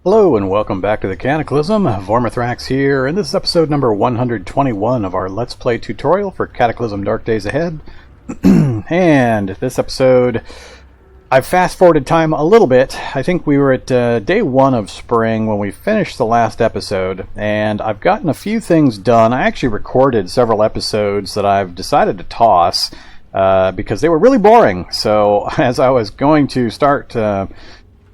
Hello and welcome back to the Cataclysm. Vormithrax here, and this is episode number 121 of our Let's Play tutorial for Cataclysm Dark Days Ahead. And this episode, I've fast-forwarded time a little bit. I think we were at day 1 of spring when we finished the last episode, and I've gotten a few things done. I actually recorded several episodes that I've decided to toss because they were really boring. So as I was going to start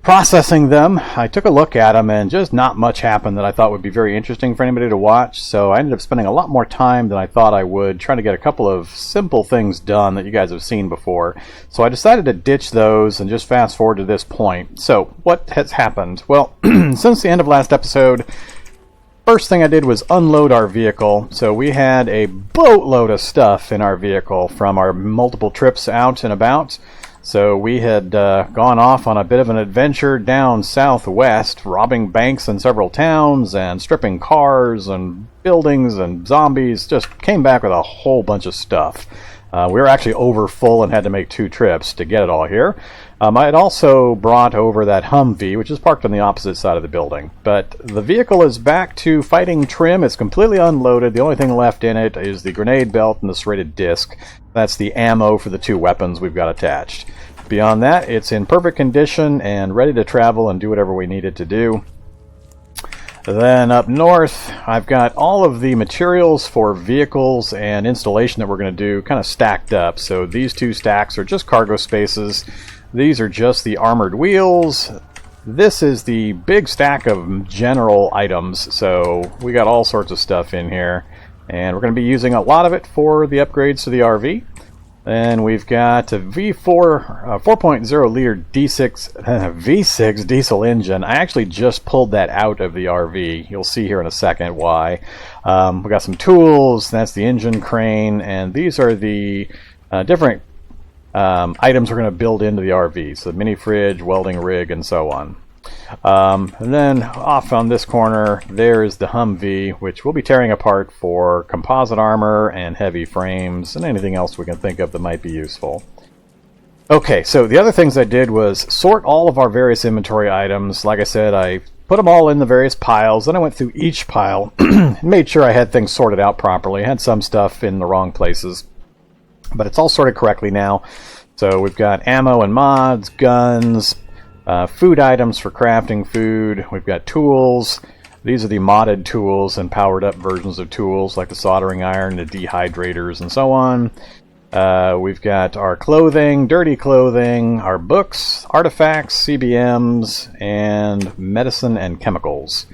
processing them, I took a look at them, and just not much happened that I thought would be very interesting for anybody to watch. So I ended up spending a lot more time than I thought I would trying to get a couple of simple things done that you guys have seen before. So I decided to ditch those and just fast forward to this point. So what has happened? Well, since the end of last episode, first thing I did was unload our vehicle. So we had a boatload of stuff in our vehicle from our multiple trips out and about. So we had gone off on a bit of an adventure down southwest, robbing banks in several towns and stripping cars and buildings and zombies. Just came back with a whole bunch of stuff. We were actually over full and had to make 2 trips to get it all here. I had also brought over that Humvee, which is parked on the opposite side of the building. But the vehicle is back to fighting trim. It's completely unloaded. The only thing left in it is the grenade belt and the serrated disc. That's the ammo for the 2 weapons we've got attached. Beyond that, it's in perfect condition and ready to travel and do whatever we need it to do. Then up north, I've got all of the materials for vehicles and installation that we're going to do kind of stacked up. So these 2 stacks are just cargo spaces. These are just the armored wheels. This is the big stack of general items. So we got all sorts of stuff in here. And we're going to be using a lot of it for the upgrades to the RV. Then we've got a V4 4.0 liter V6 diesel engine. I actually just pulled that out of the RV. You'll see here in a second why. We got some tools. That's the engine crane, and these are the different items we're going to build into the RV. So the mini fridge, welding rig, and so on. And then off on this corner, there's the Humvee, which we'll be tearing apart for composite armor and heavy frames and anything else we can think of that might be useful. Okay, so the other things I did was sort all of our various inventory items. Like I said, I put them all in the various piles, then I went through each pile and made sure I had things sorted out properly. I had some stuff in the wrong places, but it's all sorted correctly now. So we've got ammo and mods, guns, food items for crafting food. We've got tools. These are the modded tools and powered up versions of tools like the soldering iron, the dehydrators, and so on. We've got our clothing, dirty clothing, our books, artifacts, CBMs, and medicine and chemicals.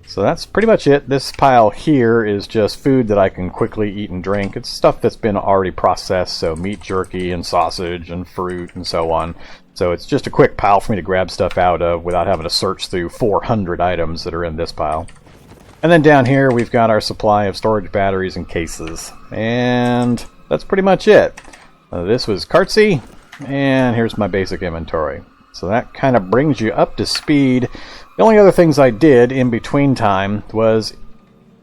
So that's pretty much it. This pile here is just food that I can quickly eat and drink. It's stuff that's been already processed, so meat jerky and sausage and fruit and so on. So it's just a quick pile for me to grab stuff out of without having to search through 400 items that are in this pile. And then down here we've got our supply of storage batteries and cases. And that's pretty much it. This was Cartsy, and here's my basic inventory. So that kind of brings you up to speed. The only other things I did in between time was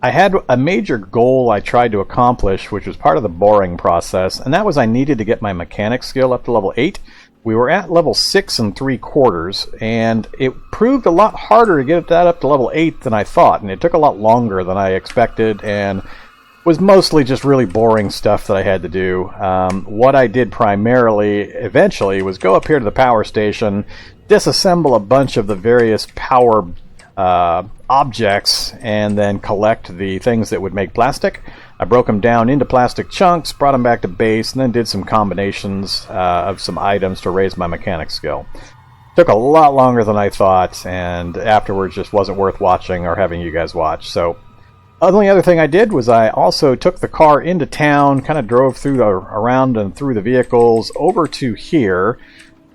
I had a major goal I tried to accomplish, which was part of the boring process, and that was I needed to get my mechanic skill up to level 8. We were at level 6 3/4, and it proved a lot harder to get that up to level 8 than I thought, and it took a lot longer than I expected, and was mostly just really boring stuff that I had to do. What I did primarily, eventually, was go up here to the power station, disassemble a bunch of the various power objects, and then collect the things that would make plastic. I broke them down into plastic chunks, brought them back to base, and then did some combinations of some items to raise my mechanic skill. Took a lot longer than I thought, and afterwards just wasn't worth watching or having you guys watch. So the only other thing I did was I also took the car into town, kind of drove through around and through the vehicles over to here,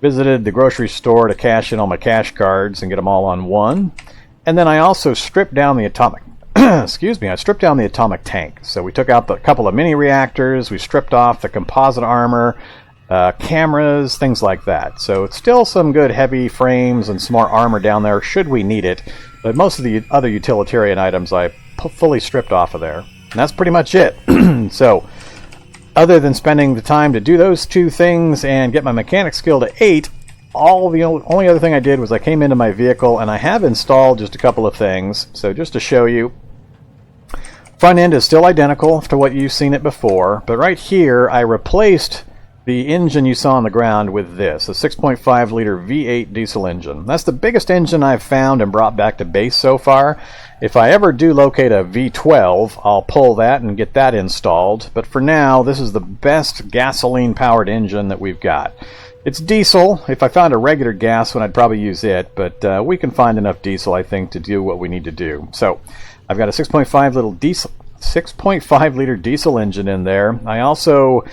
visited the grocery store to cash in all my cash cards and get them all on one. And then I also stripped down the atomic I stripped down the atomic tank. So we took out a couple of mini reactors, we stripped off the composite armor, cameras, things like that. So it's still some good heavy frames and some more armor down there should we need it. But most of the other utilitarian items I fully stripped off of there. And that's pretty much it. So other than spending the time to do those 2 things and get my mechanic skill to 8, only other thing I did was I came into my vehicle, and I have installed just a couple of things. So just to show you, front end is still identical to what you've seen it before, but right here I replaced the engine you saw on the ground with this, a 6.5 liter V8 diesel engine. That's the biggest engine I've found and brought back to base so far. If I ever do locate a V12, I'll pull that and get that installed, but for now this is the best gasoline powered engine that we've got. It's diesel. If I found a regular gas one, I'd probably use it, but we can find enough diesel, I think, to do what we need to do. So I've got a 6.5 liter diesel engine in there. I also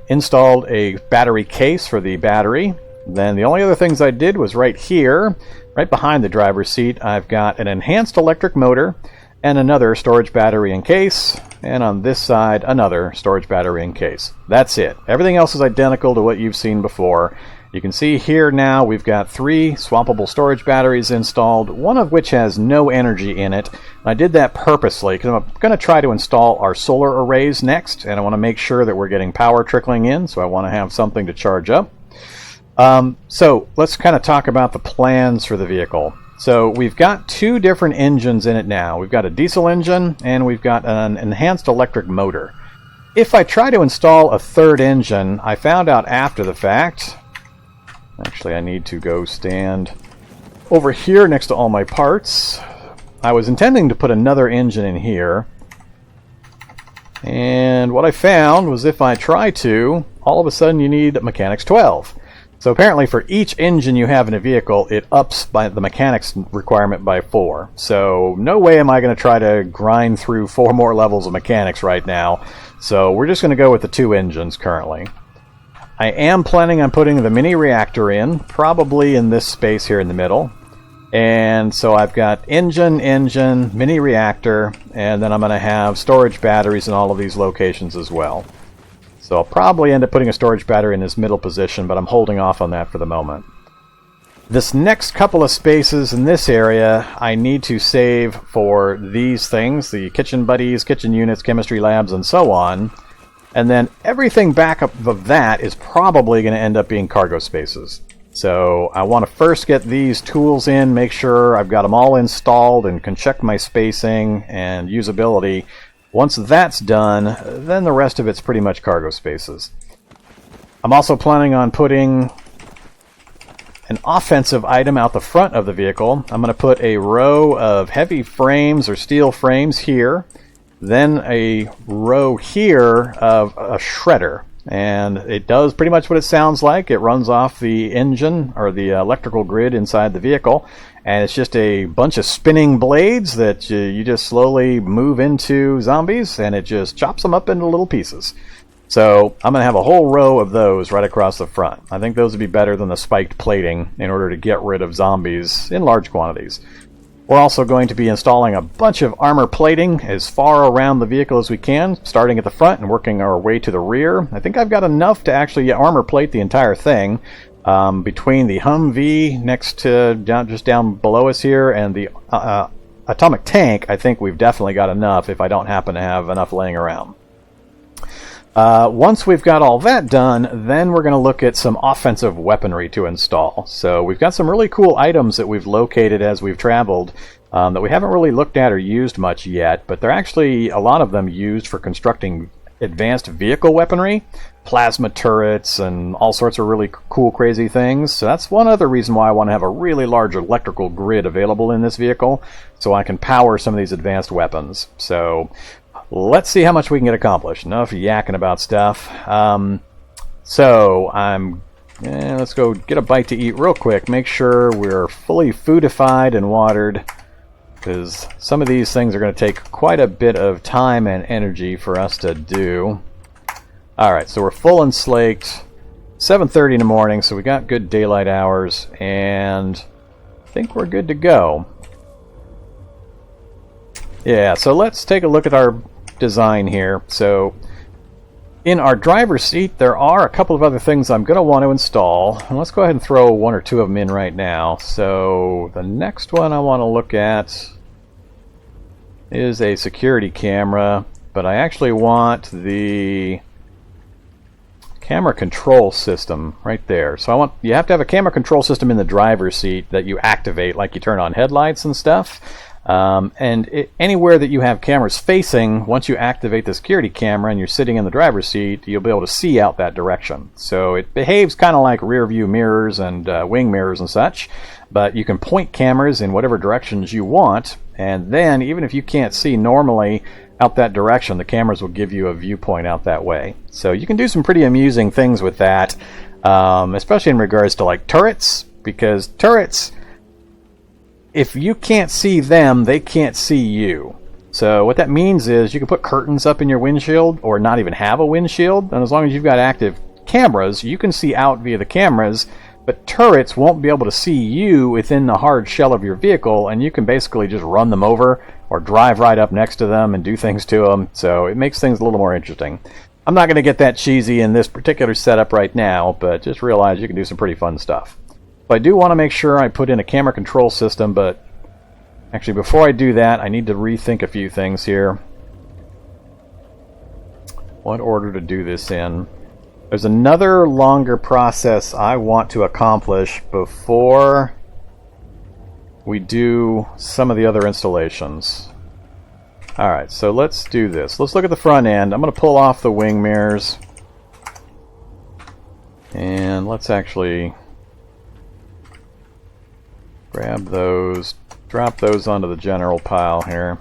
installed a battery case for the battery. Then the only other things I did was right here, right behind the driver's seat, I've got an enhanced electric motor and another storage battery in case, and on this side another storage battery in case. That's it. Everything else is identical to what you've seen before. You can see here now we've got 3 swappable storage batteries installed, one of which has no energy in it. I did that purposely because I'm going to try to install our solar arrays next, and I want to make sure that we're getting power trickling in, so I want to have something to charge up. So let's kind of talk about the plans for the vehicle. So we've got 2 different engines in it now. We've got a diesel engine and we've got an enhanced electric motor. If I try to install a 3rd engine, I found out after the fact. Actually, I need to go stand over here next to all my parts. I was intending to put another engine in here, and what I found was if I try to, all of a sudden you need mechanics 12. So apparently for each engine you have in a vehicle, it ups by the mechanics requirement by 4. So no way am I going to try to grind through 4 more levels of mechanics right now. So we're just going to go with the 2 engines currently. I am planning on putting the mini reactor in, probably in this space here in the middle. And so I've got engine, mini reactor, and then I'm going to have storage batteries in all of these locations as well. So I'll probably end up putting a storage battery in this middle position, but I'm holding off on that for the moment. This next couple of spaces in this area I need to save for these things, the kitchen buddies, kitchen units, chemistry labs, and so on. And then everything back up of that is probably going to end up being cargo spaces. So I want to first get these tools in, make sure I've got them all installed and can check my spacing and usability. Once that's done, then the rest of it's pretty much cargo spaces. I'm also planning on putting an offensive item out the front of the vehicle. I'm going to put a row of heavy frames or steel frames here. Then a row here of a shredder, and it does pretty much what it sounds like. It runs off the engine or the electrical grid inside the vehicle, and it's just a bunch of spinning blades that you just slowly move into zombies, and it just chops them up into little pieces. So I'm going to have a whole row of those right across the front. I think those would be better than the spiked plating in order to get rid of zombies in large quantities. We're also going to be installing a bunch of armor plating as far around the vehicle as we can, starting at the front and working our way to the rear. I think I've got enough to actually armor plate the entire thing. Between the Humvee next to just down below us here and the atomic tank, I think we've definitely got enough if I don't happen to have enough laying around. Once we've got all that done, then we're going to look at some offensive weaponry to install. So we've got some really cool items that we've located as we've traveled that we haven't really looked at or used much yet, but they're actually a lot of them used for constructing advanced vehicle weaponry, plasma turrets, and all sorts of really cool, crazy things. So that's one other reason why I want to have a really large electrical grid available in this vehicle so I can power some of these advanced weapons. So let's see how much we can get accomplished. Enough yakking about stuff. Let's go get a bite to eat real quick. Make sure we're fully foodified and watered, because some of these things are going to take quite a bit of time and energy for us to do. Alright, so we're full and slaked. 7:30 in the morning, so we got good daylight hours, and I think we're good to go. Yeah, so let's take a look at our design here. So in our driver's seat there are a couple of other things I'm going to want to install, and let's go ahead and throw 1 or 2 of them in right now. So the next one I want to look at is a security camera, but I actually want the Camera control system right there. So you have to have a camera control system in the driver's seat that you activate, like you turn on headlights and stuff. Anywhere that you have cameras facing, once you activate the security camera and you're sitting in the driver's seat, you'll be able to see out that direction. So it behaves kind of like rear view mirrors and wing mirrors and such, but you can point cameras in whatever directions you want, and then even if you can't see normally out that direction, the cameras will give you a viewpoint out that way. So you can do some pretty amusing things with that, especially in regards to like turrets, because turrets, if you can't see them, they can't see you. So what that means is you can put curtains up in your windshield or not even have a windshield, and as long as you've got active cameras, you can see out via the cameras, but turrets won't be able to see you within the hard shell of your vehicle, and you can basically just run them over or drive right up next to them and do things to them. So it makes things a little more interesting. I'm not going to get that cheesy in this particular setup right now, but just realize you can do some pretty fun stuff. So I do want to make sure I put in a camera control system, but actually before I do that, I need to rethink a few things here. What order to do this in? There's another longer process I want to accomplish before we do some of the other installations. Alright, so let's do this. Let's look at the front end. I'm going to pull off the wing mirrors. And let's actually grab those, drop those onto the general pile here.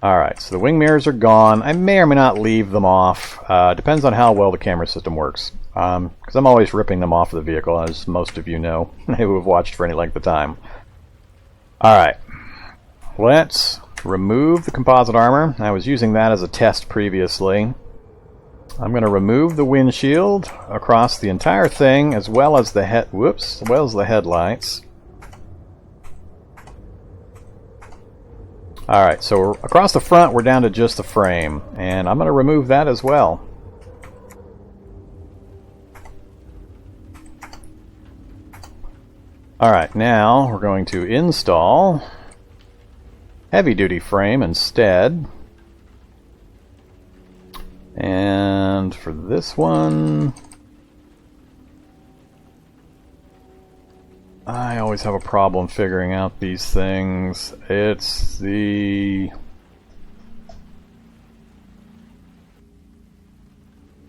Alright, so the wing mirrors are gone. I may or may not leave them off. Depends on how well the camera system works. Because I'm always ripping them off of the vehicle, as most of you know, who have watched for any length of time. Alright, let's remove the composite armor. I was using that as a test previously. I'm going to remove the windshield across the entire thing, as well as the headlights. Alright, so across the front we're down to just the frame, and I'm going to remove that as well. Alright, now we're going to install heavy-duty frame instead. And for this one, I always have a problem figuring out these things. It's the...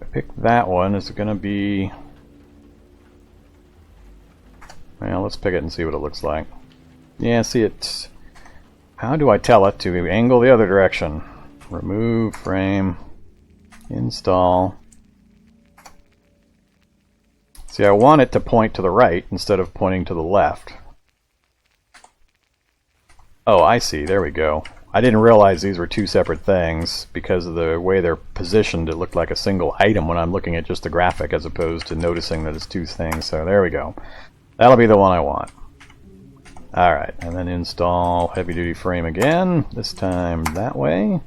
I picked that one. Is it going to be... Well, let's pick it and see what it looks like. Yeah, see it. How do I tell it to angle the other direction? Remove frame. Install. See, I want it to point to the right instead of pointing to the left. Oh, I see. There we go. I didn't realize these were two separate things because of the way they're positioned. It looked like a single item when I'm looking at just the graphic as opposed to noticing that it's two things. So there we go. That'll be the one I want. Alright, and then install heavy-duty frame again. This time that way.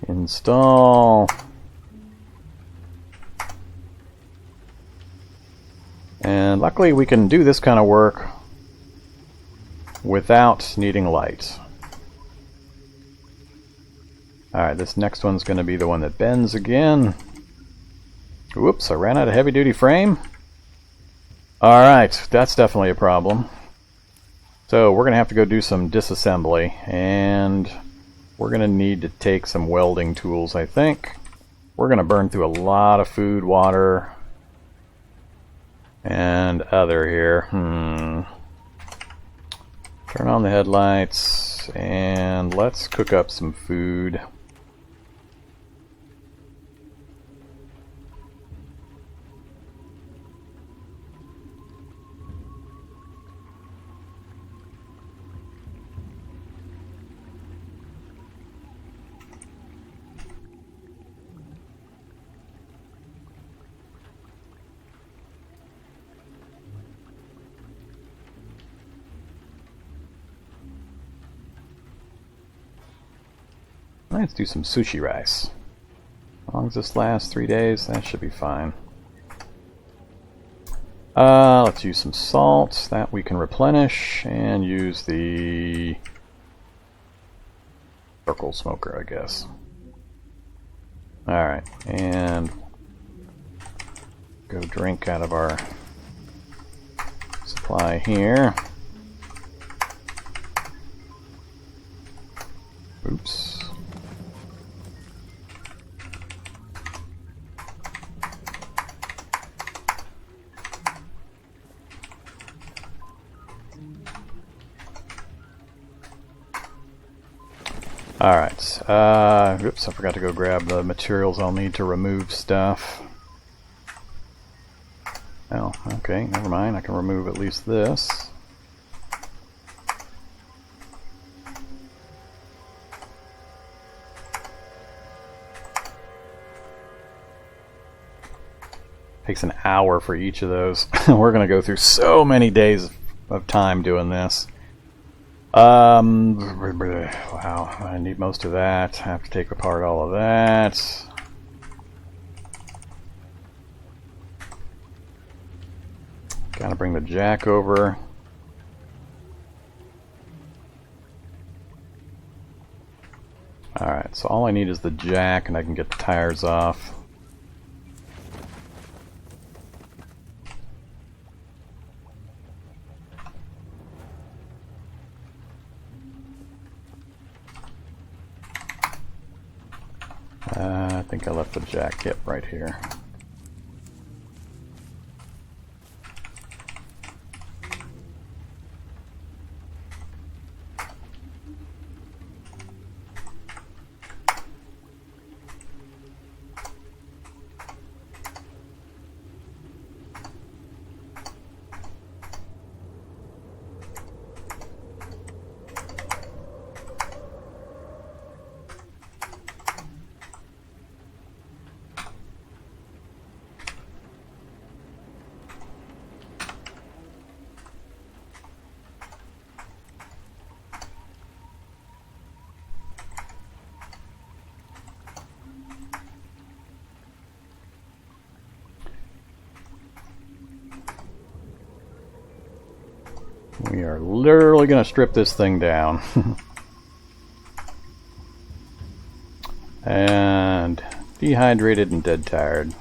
Install. And luckily we can do this kind of work without needing light. Alright, this next one's going to be the one that bends again. Whoops, I ran out of heavy-duty frame. Alright, that's definitely a problem. So we're going to have to go do some disassembly, and we're going to need to take some welding tools, I think. We're going to burn through a lot of food, water, and other here. Turn on the headlights, and let's cook up some food. Let's do some sushi rice. As long as this lasts 3 days, that should be fine. Let's use some salt that we can replenish and use the circle smoker, I guess. Alright, and go drink out of our supply here. Oops. Alright, oops, I forgot to go grab the materials I'll need to remove stuff. Oh, okay, never mind, I can remove at least this. Takes an hour for each of those. We're going to go through so many days of time doing this. Wow, I need most of that. I have to take apart all of that. Gotta bring the jack over. Alright, so all I need is the jack and I can get the tires off. I think I left the jack kit right here. We are literally going to strip this thing down. And dehydrated and dead tired.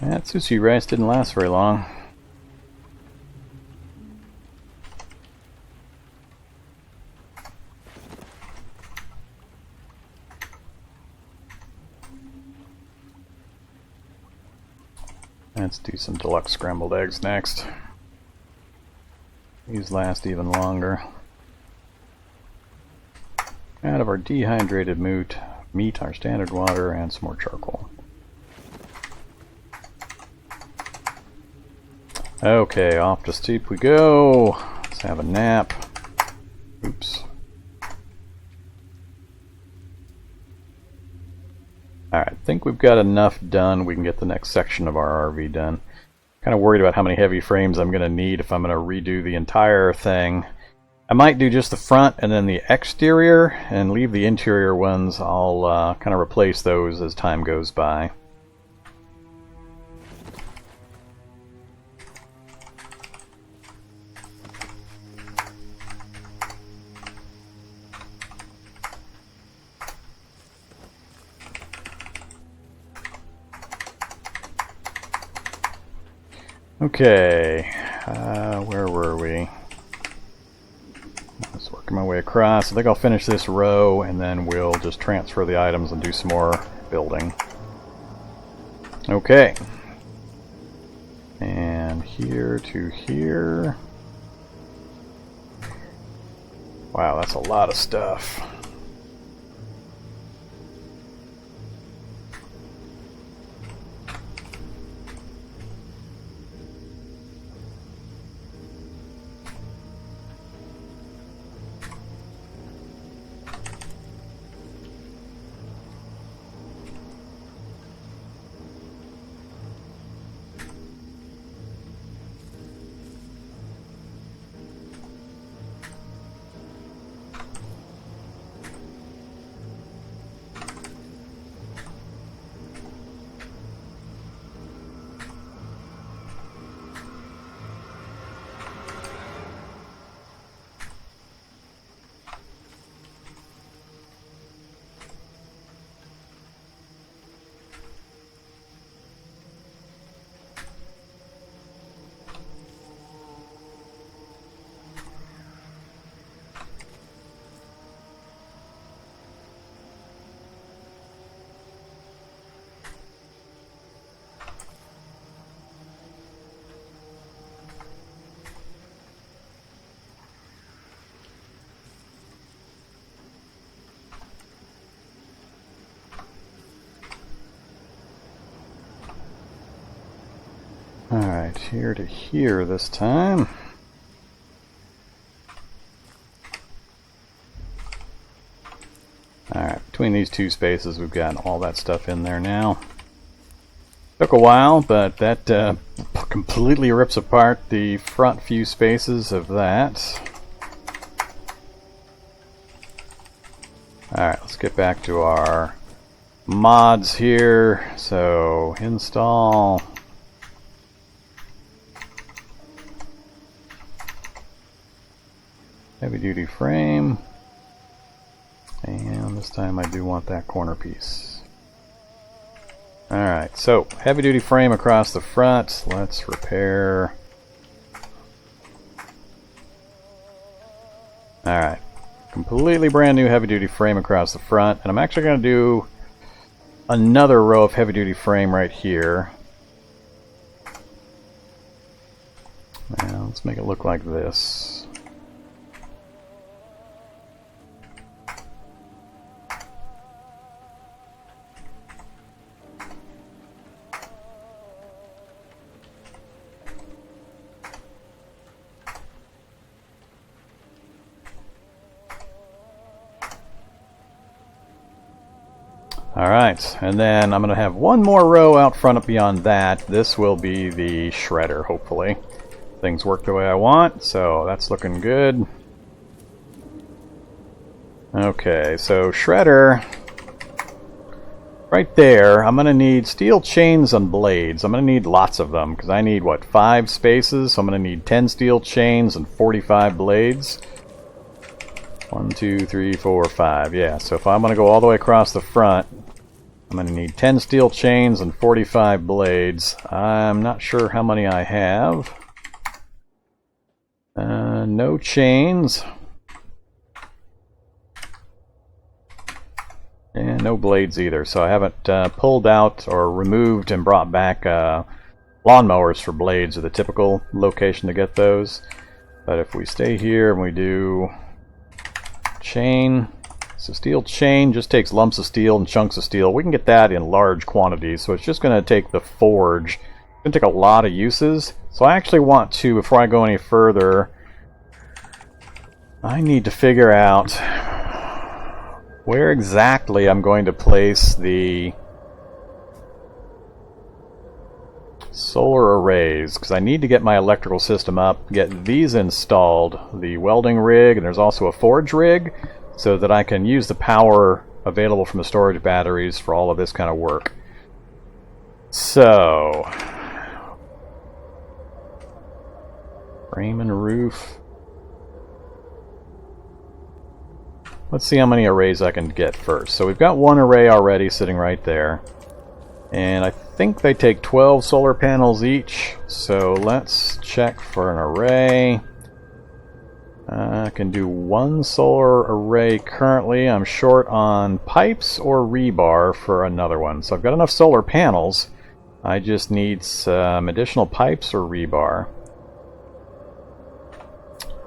That sushi rice didn't last very long. Let's do some deluxe scrambled eggs next. These last even longer. Out of our dehydrated meat, our standard water, and some more charcoal. Okay, off to sleep we go. Let's have a nap. Oops. Alright, I think we've got enough done. We can get the next section of our RV done. Kind of worried about how many heavy frames I'm going to need if I'm going to redo the entire thing. I might do just the front and then the exterior and leave the interior ones. I'll kind of replace those as time goes by. Okay, where were we? I was working my way across. I think I'll finish this row and then we'll just transfer the items and do some more building. Okay. And here to here. Wow, that's a lot of stuff. Alright, here to here this time. Alright, between these two spaces we've got all that stuff in there now. Took a while, but that completely rips apart the front few spaces of that. Alright, let's get back to our mods here. So, install. Heavy duty frame. And this time I do want that corner piece. Alright, so heavy duty frame across the front. Let's repair. Alright, completely brand new heavy duty frame across the front. And I'm actually going to do another row of heavy duty frame right here. Now let's make it look like this. Alright, and then I'm going to have one more row out front beyond that. This will be the shredder, hopefully. Things work the way I want, so that's looking good. Okay, so shredder, right there, I'm going to need steel chains and blades. I'm going to need lots of them, because I need, what, 5 spaces? So I'm going to need 10 steel chains and 45 blades. 1, 2, 3, 4, 5. Yeah, so if I'm going to go all the way across the front, I'm going to need 10 steel chains and 45 blades. I'm not sure how many I have. No chains. And no blades either. So I haven't pulled out or removed and brought back lawnmowers for blades, or the typical location to get those. But if we stay here and we do chain, so steel chain just takes lumps of steel and chunks of steel. We can get that in large quantities, so it's just going to take the forge. It's going to take a lot of uses. So I actually want to, before I go any further, I need to figure out where exactly I'm going to place the solar arrays, because I need to get my electrical system up, get these installed, the welding rig, and there's also a forge rig, so that I can use the power available from the storage batteries for all of this kind of work. So, frame and roof. Let's see how many arrays I can get first. So we've got one array already sitting right there. And I think they take 12 solar panels each. So let's check for an array. I can do one solar array currently. I'm short on pipes or rebar for another one. So I've got enough solar panels. I just need some additional pipes or rebar.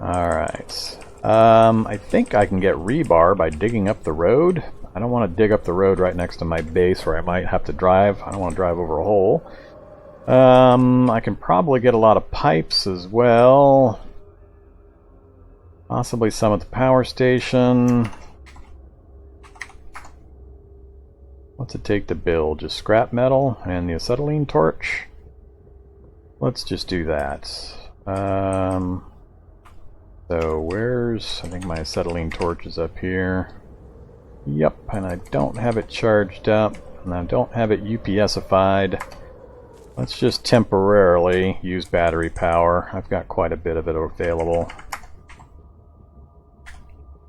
Alright. I think I can get rebar by digging up the road. I don't want to dig up the road right next to my base where I might have to drive. I don't want to drive over a hole. I can probably get a lot of pipes as well. Possibly some at the power station. What's it take to build? Just scrap metal and the acetylene torch? Let's just do that. So where's... I think my acetylene torch is up here. Yep, and I don't have it charged up, and I don't have it UPS-ified. Let's just temporarily use battery power. I've got quite a bit of it available.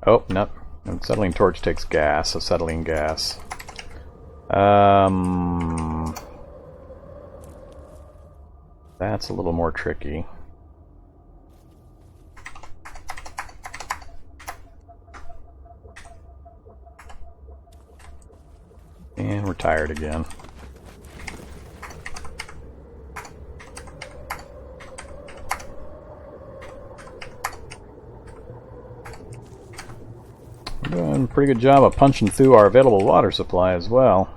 Oh, no. Acetylene torch takes gas, acetylene gas. That's a little more tricky. And we're tired again. We're doing a pretty good job of punching through our available water supply as well.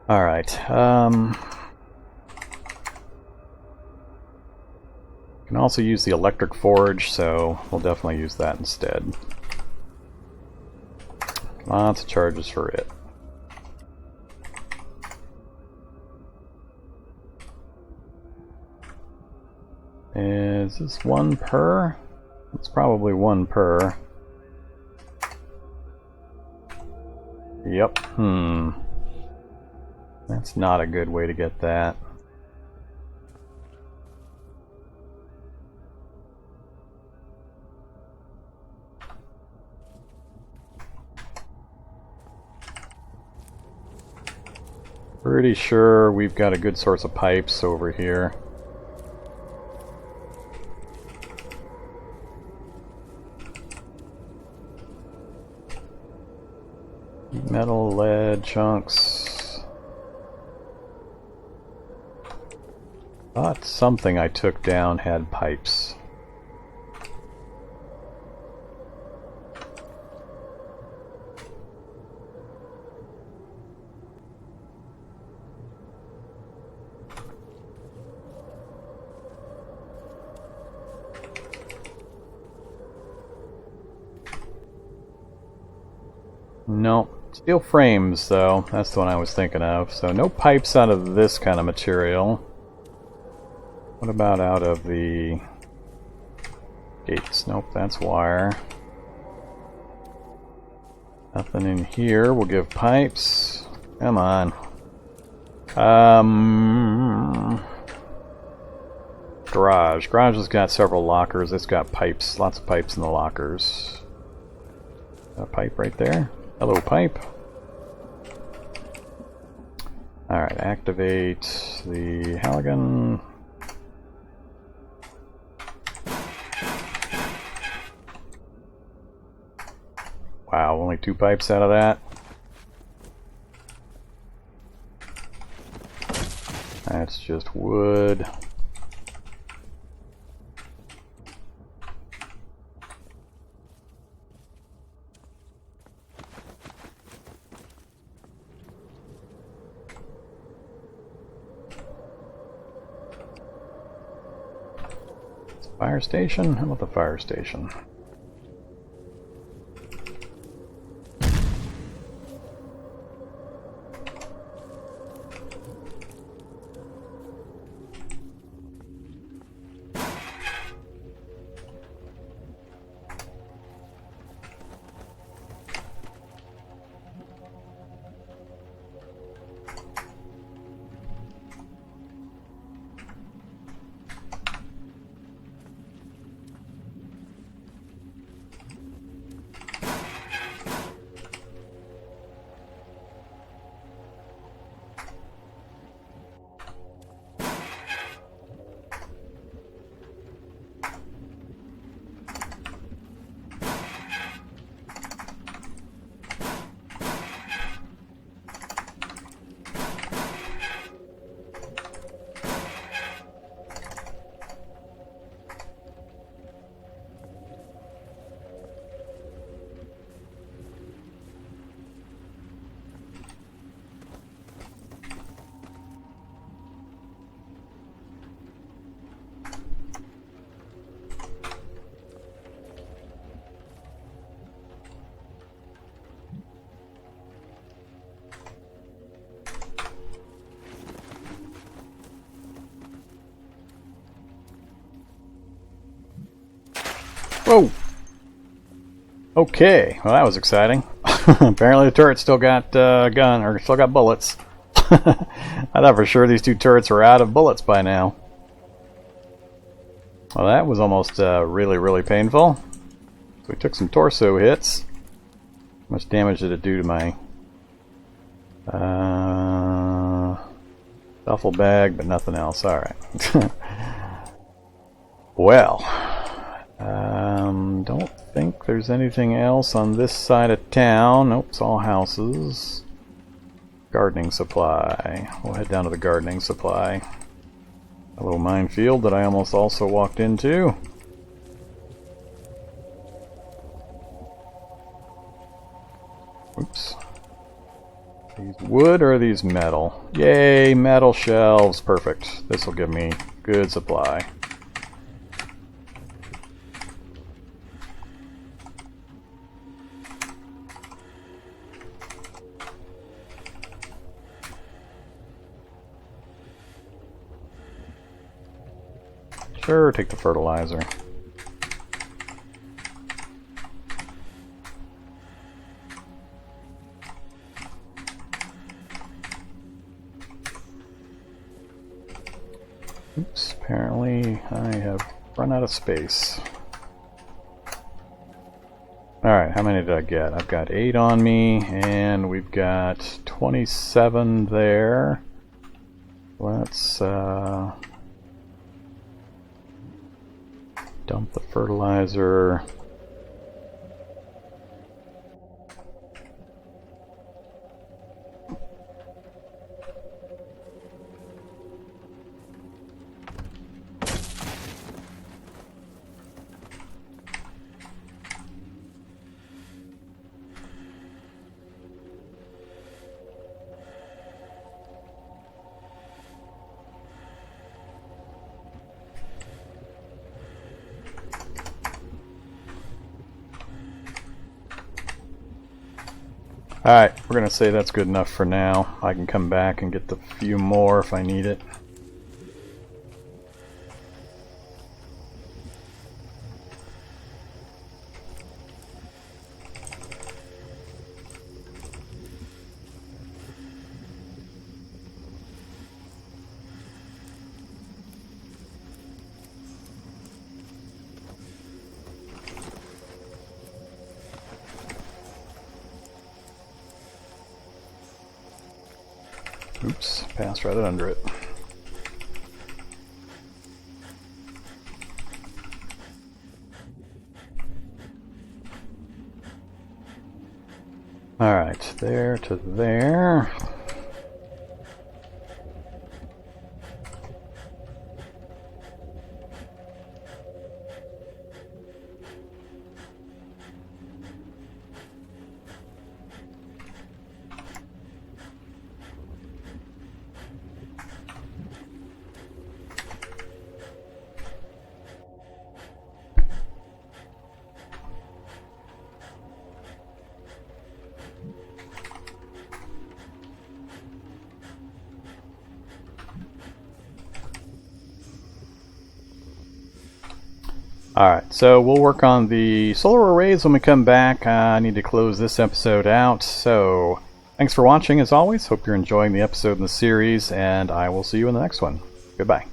Alright, can also use the electric forge, so we'll definitely use that instead. Lots of charges for it. Is this one per? It's probably one per. Yep. That's not a good way to get that. Pretty sure we've got a good source of pipes over here. Metal, lead, chunks. Thought something I took down had pipes. No. Steel frames, though. That's the one I was thinking of. So no pipes out of this kind of material. What about out of the gates? Nope, that's wire. Nothing in here. We'll give pipes. Come on. Garage. Garage has got several lockers. It's got pipes. Lots of pipes in the lockers. A pipe right there. Hello, pipe. Alright, activate the Halligan. Wow, only 2 pipes out of that. That's just wood. Fire station? How about the fire station? Whoa! Okay, well that was exciting. Apparently the turret still got gun, or still got bullets. I thought for sure these 2 turrets were out of bullets by now. Well, that was almost really, really painful. So we took some torso hits. How much damage did it do to my duffel bag, but nothing else. Alright. Well, don't think there's anything else on this side of town. Nope, it's all houses. Gardening supply. We'll head down to the gardening supply. A little minefield that I almost also walked into. Oops. These wood or are these metal? Yay, metal shelves. Perfect. This will give me good supply. Sure, take the fertilizer. Oops, apparently I have run out of space. Alright, how many did I get? I've got 8 on me, and we've got 27 there. Let's dump the fertilizer. Alright, we're going to say that's good enough for now. I can come back and get the few more if I need it. Oops, passed right under it. Alright, there to there. Alright, so we'll work on the solar arrays when we come back. I need to close this episode out, so thanks for watching as always. Hope you're enjoying the episode in the series, and I will see you in the next one. Goodbye.